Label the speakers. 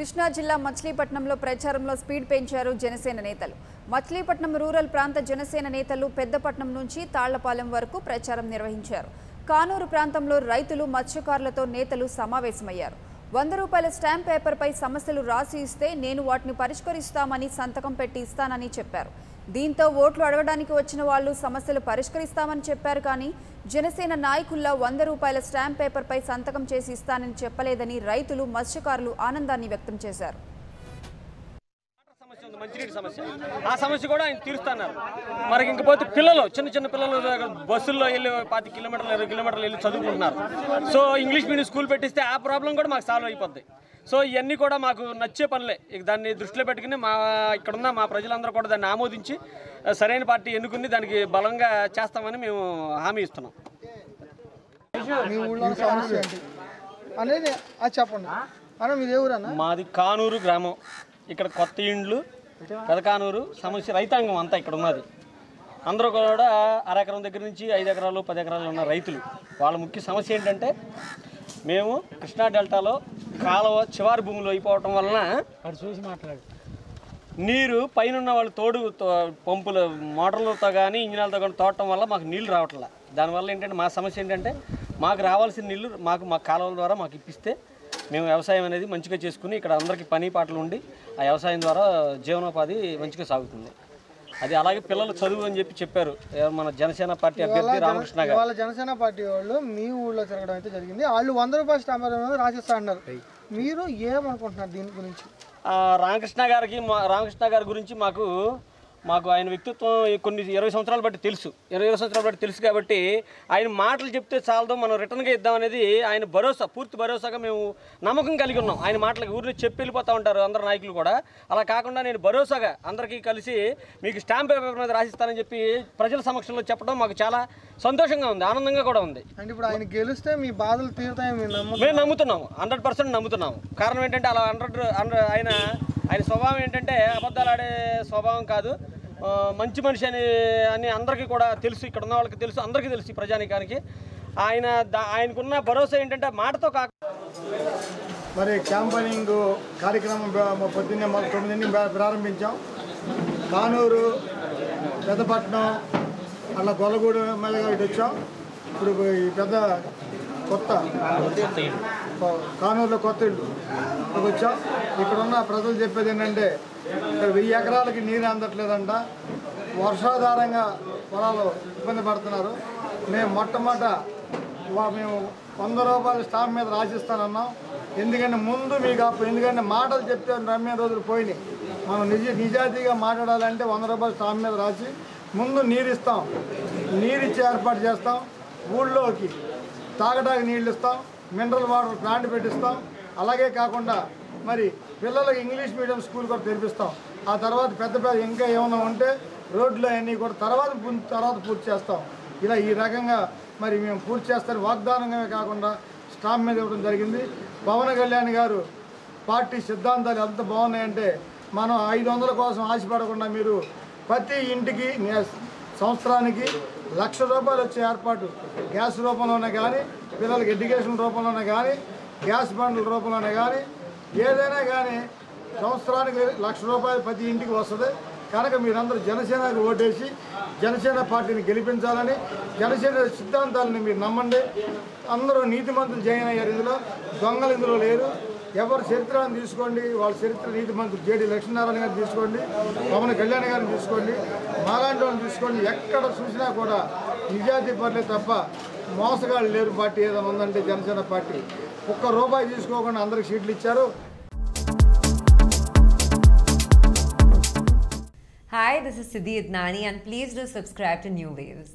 Speaker 1: కృష్ణా జిల్లా మచిలీపట్నంలో ప్రచారంలో స్పీడ్ పెంచారు జనసేన నేతలు. మచిలీపట్నం రూరల్ ప్రాంత జనసేన నేతలు పెద్దపట్నం నుంచి తాళ్లపాలెం వరకు ప్రచారం నిర్వహించారు. కానూరు ప్రాంతంలో రైతులు మత్స్యకారులతో నేతలు సమావేశమయ్యారు. 100 రూపాయల స్టాంప్ పేపర్పై సమస్యలు రాసి ఇస్తే నేను వాటిని పరిష్కరిస్తామని సంతకం పెట్టి ఇస్తానని చెప్పారు. దీంతో ఓట్లు అడగడానికి వచ్చిన వాళ్ళు సమస్యలు పరిష్కరిస్తామని చెప్పారు. కానీ జనసేన నాయకుల్లా 100 రూపాయల స్టాంప్ పేపర్పై సంతకం చేసి ఇస్తానని చెప్పలేదని రైతులు మత్స్యకారులు ఆనందాన్ని వ్యక్తం చేశారు.
Speaker 2: మంచినీటి సమస్య ఆ సమస్య కూడా ఆయన తీరుస్తున్నారు. మరి ఇంకపోతే పిల్లలు చిన్న పిల్లలు బస్సుల్లో వెళ్ళి 10 కిలోమీటర్లు 20 కిలోమీటర్లు వెళ్ళి చదువుకుంటున్నారు. సో ఇంగ్లీష్ మీడియం స్కూల్ పెట్టిస్తే ఆ ప్రాబ్లం కూడా మాకు సాల్వ్ అయిపోద్ది. సో ఇవన్నీ కూడా మాకు నచ్చే పనులే. ఇక దాన్ని దృష్టిలో పెట్టుకుని ఇక్కడున్న మా ప్రజలందరూ కూడా దాన్ని ఆమోదించి సరైన పార్టీ ఎన్నుకుని దానికి బలంగా చేస్తామని మేము హామీ ఇస్తున్నాం. మాది కానూరు గ్రామం. ఇక్కడ కొత్త ఇండ్లు పెదకానూరు సమస్య రైతాంగం అంతా ఇక్కడ ఉన్నది. అందరూ కూడా 1/2 ఎకరం దగ్గర నుంచి 5 ఎకరాలు 10 ఎకరాలు ఉన్న రైతులు. వాళ్ళ ముఖ్య సమస్య ఏంటంటే మేము కృష్ణా డెల్టాలో కాలువ చివరి భూములు అయిపోవటం వలన నీరు పైన వాళ్ళు పంపుల మోటార్లతో కానీ ఇంజినాలతో కానీ తోడటం వల్ల మాకు నీళ్లు రావట్లే. దానివల్ల ఏంటంటే మా సమస్య ఏంటంటే మాకు రావాల్సిన నీళ్లు మా కాలువల ద్వారా మాకు ఇప్పిస్తే మేము వ్యవసాయం అనేది మంచిగా చేసుకుని ఇక్కడ అందరికీ పని పాటలు ఉండి ఆ వ్యవసాయం ద్వారా జీవనోపాధి మంచిగా సాగుతుంది. అది అలాగే పిల్లలు చదువు అని చెప్పారు మన జనసేన పార్టీ అభ్యర్థి రామకృష్ణ గారు.
Speaker 3: వాళ్ళ జనసేన పార్టీ వాళ్ళు మీ ఊళ్ళో తిరగడం అయితే జరిగింది. వాళ్ళు 100 రూపాయల స్టాంప్ రాసిస్తా అన్నారు. మీరు ఏమనుకుంటున్నారు దీని గురించి?
Speaker 2: రామకృష్ణ గారి గురించి మాకు ఆయన వ్యక్తిత్వం కొన్ని 20 సంవత్సరాలు బట్టి తెలుసు. 20 సంవత్సరాలు బట్టి తెలుసు కాబట్టి ఆయన మాటలు చెప్తే చాలదు, మనం రిటర్న్గా ఇద్దామనేది ఆయన పూర్తి భరోసాగా మేము నమ్మకం కలిగి ఉన్నాం. ఆయన మాటలకి ఊరిని చెప్పి వెళ్ళిపోతూ ఉంటారు అందరు నాయకులు కూడా. అలా కాకుండా నేను భరోసాగా అందరికీ కలిసి మీకు స్టాంప్ పేపర్ మీద రాసిస్తానని చెప్పి ప్రజల సమక్షంలో చెప్పడం మాకు చాలా సంతోషంగా ఉంది, ఆనందంగా కూడా ఉంది.
Speaker 3: అంటే ఇప్పుడు ఆయన గెలిస్తే మీ బాధలు తీరుతాయని
Speaker 2: మేము నమ్ముతున్నాము, 100% నమ్ముతున్నాము. కారణం ఏంటంటే అలా ఆయన స్వభావం ఏంటంటే అబద్ధాలు ఆడే స్వభావం కాదు, మంచి మనిషి అని అందరికీ కూడా తెలుసు. ఇక్కడ ఉన్న వాళ్ళకి తెలుసు, అందరికీ తెలుసు, ప్రజానికానికి. ఆయనకున్న భరోసా ఏంటంటే మాటతో
Speaker 3: మరి క్యాంపెయినింగ్ కార్యక్రమం పొద్దున్నే 9 ప్రారంభించాం. కానూరు, పెద్దపట్నం, అలా గొల్లగూడు మీదగా ఇటు వచ్చాం. ఇప్పుడు ఈ కొత్త కానూరులో కొత్త ఇల్లు వచ్చాం. ఇక్కడున్న ప్రజలు చెప్పేది ఏంటంటే ఇక్కడ 1000 ఎకరాలకి నీరు అందట్లేదంట, వర్షాధారంగా పొలాలు ఇబ్బంది పడుతున్నారు. మేము మొట్టమొదట మేము 100 రూపాయల స్టాంప్ మీద రాసిస్తానన్నాం. ఎందుకంటే ముందు మీకు ఎందుకంటే మాటలు చెప్తే రమ్మే రోజులు పోయినాయి. మనం నిజాయితీగా మాట్లాడాలంటే 100 రూపాయల స్టాంప్ మీద రాసి ముందు నీరు ఇస్తాం, నీరు ఇచ్చే ఏర్పాటు చేస్తాం. ఊళ్ళోకి తాగడానికి నీళ్ళు ఇస్తాం, మినరల్ వాటర్ ప్లాంట్ పెట్టిస్తాం. అలాగే కాకుండా మరి పిల్లలకి ఇంగ్లీష్ మీడియం స్కూల్ కూడా తెరిపిస్తాం. ఆ తర్వాత పెద్ద ఇంకా ఏమైనా ఉంటే రోడ్లు అన్నీ కూడా తర్వాత పూర్తి చేస్తాం. ఇలా ఈ రకంగా మరి మేము పూర్తి చేస్తారని వాగ్దానంగా కాకుండా స్టాంప్ మీద ఇవ్వడం జరిగింది. పవన్ కళ్యాణ్ గారు పార్టీ సిద్ధాంతాలు ఎంత బాగున్నాయంటే మనం 500 కోసం ఆశపడకుండా మీరు ప్రతి ఇంటికి సంవత్సరానికి 1,00,000 రూపాయలు వచ్చే ఏర్పాటు గ్యాస్ రూపంలోనే కానీ, పిల్లలకి ఎడ్యుకేషన్ రూపంలోనే కానీ, గ్యాస్ బండ్ల రూపంలోనే కానీ, ఏదైనా కానీ సంవత్సరానికి 1,00,000 రూపాయలు ప్రతి ఇంటికి వస్తుంది. కనుక మీరందరూ జనసేనకు ఓటేసి జనసేన పార్టీని గెలిపించాలని, జనసేన సిద్ధాంతాలని మీరు నమ్మండి. అందరూ నీతిమంతులు జాయిన్ అయ్యారు. ఇందులో దొంగలు ఇందులో లేరు. ఎవరి చరిత్రను తీసుకోండి, వాళ్ళ చరిత్ర నీతిమంతులు జేడి లక్ష్మీనారాయణ గారిని తీసుకోండి, పవన్ కళ్యాణ్ గారిని తీసుకోండి, మాలాంటి వాళ్ళని తీసుకోండి. ఎక్కడ చూసినా కూడా నిజాయితీ పర్లే తప్ప మోసగాళ్ళు లేరు. పార్టీ ఏదైనా ఉందంటే జనసేన పార్టీ. ₹1 తీసుకోకుండా అందరికి సీట్లు ఇచ్చారు.
Speaker 4: Hi, this is Siddhi Idnani and please do subscribe to New Waves.